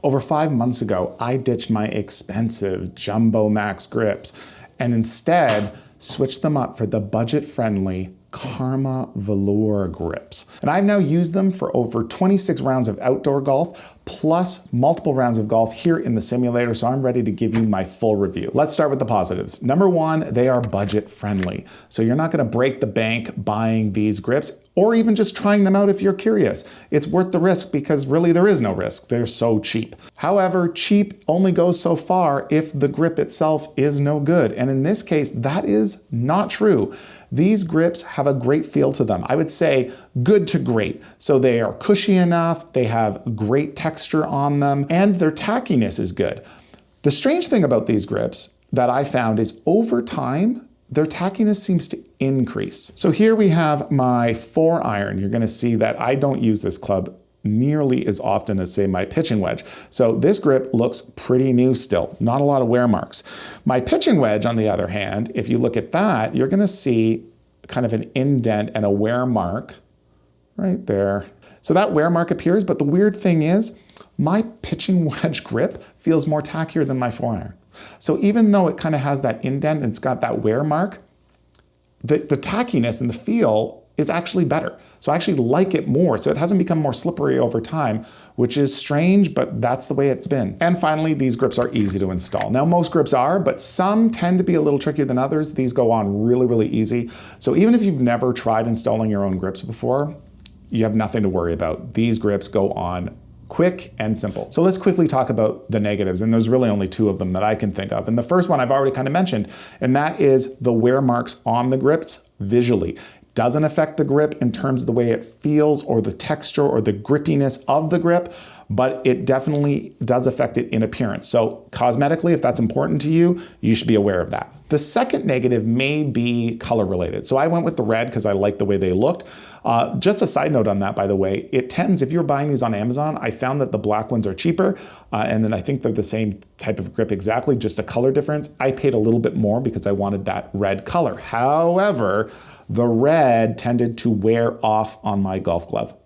Over 5 months ago, I ditched my expensive Jumbo Max grips and instead switched them up for the budget-friendly Karma Velour grips. And I've now used them for over 26 rounds of outdoor golf, plus multiple rounds of golf here in the simulator, so I'm ready to give you my full review. Let's start with the positives. Number one, they are budget friendly. So you're not gonna break the bank buying these grips, or even just trying them out if you're curious. It's worth the risk because really there is no risk. They're so cheap. However, cheap only goes so far if the grip itself is no good. And in this case, that is not true. These grips have a great feel to them. I would say good to great. So they are cushy enough, they have great texture on them, and their tackiness is good. The strange thing about these grips that I found is over time, their tackiness seems to increase. So here we have my 4-iron. You're gonna see that I don't use this club nearly as often as, say, my pitching wedge. So this grip looks pretty new still, not a lot of wear marks. My pitching wedge, on the other hand, if you look at that, you're gonna see kind of an indent and a wear mark right there. So that wear mark appears, but the weird thing is, my pitching wedge grip feels more tackier than my 4-iron. So even though it kind of has that indent and it's got that wear mark, the tackiness and the feel is actually better. So I actually like it more. So it hasn't become more slippery over time, which is strange, but that's the way it's been. And finally, these grips are easy to install. Now, most grips are, but some tend to be a little trickier than others. These go on really, really easy. So even if you've never tried installing your own grips before, you have nothing to worry about. These grips go on quick and simple. So let's quickly talk about the negatives, and there's really only 2 of them that I can think of. And the first one I've already kind of mentioned, and that is the wear marks on the grips visually. Doesn't affect the grip in terms of the way it feels or the texture or the grippiness of the grip, but it definitely does affect it in appearance. So cosmetically, if that's important to you, you should be aware of that. The second negative may be color related. So I went with the red because I like the way they looked. Just a side note on that, by the way, it tends, if you're buying these on Amazon, I found that the black ones are cheaper, and then I think they're the same type of grip exactly, just a color difference. I paid a little bit more because I wanted that red color. However, the red tended to wear off on my golf glove.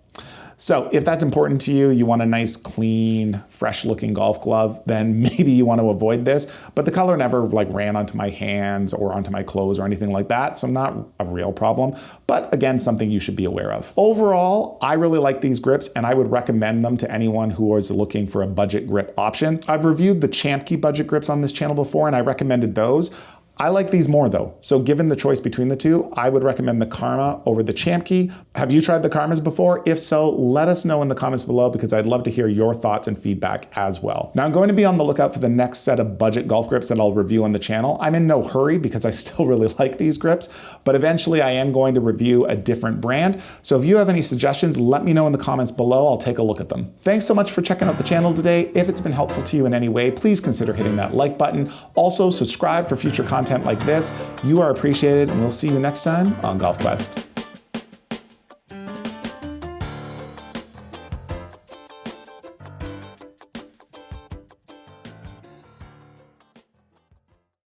So if that's important to you, you want a nice, clean, fresh-looking golf glove, then maybe you want to avoid this. But the color never ran onto my hands or onto my clothes or anything like that, so not a real problem. But again, something you should be aware of. Overall, I really like these grips, and I would recommend them to anyone who is looking for a budget grip option. I've reviewed the Champkey budget grips on this channel before, and I recommended those. I like these more though. So given the choice between the 2, I would recommend the Karma over the Champkey. Have you tried the Karmas before? If so, let us know in the comments below because I'd love to hear your thoughts and feedback as well. Now I'm going to be on the lookout for the next set of budget golf grips that I'll review on the channel. I'm in no hurry because I still really like these grips, but eventually I am going to review a different brand. So if you have any suggestions, let me know in the comments below. I'll take a look at them. Thanks so much for checking out the channel today. If it's been helpful to you in any way, please consider hitting that like button. Also subscribe for future content like this. You are appreciated, and we'll see you next time on Golf Quest.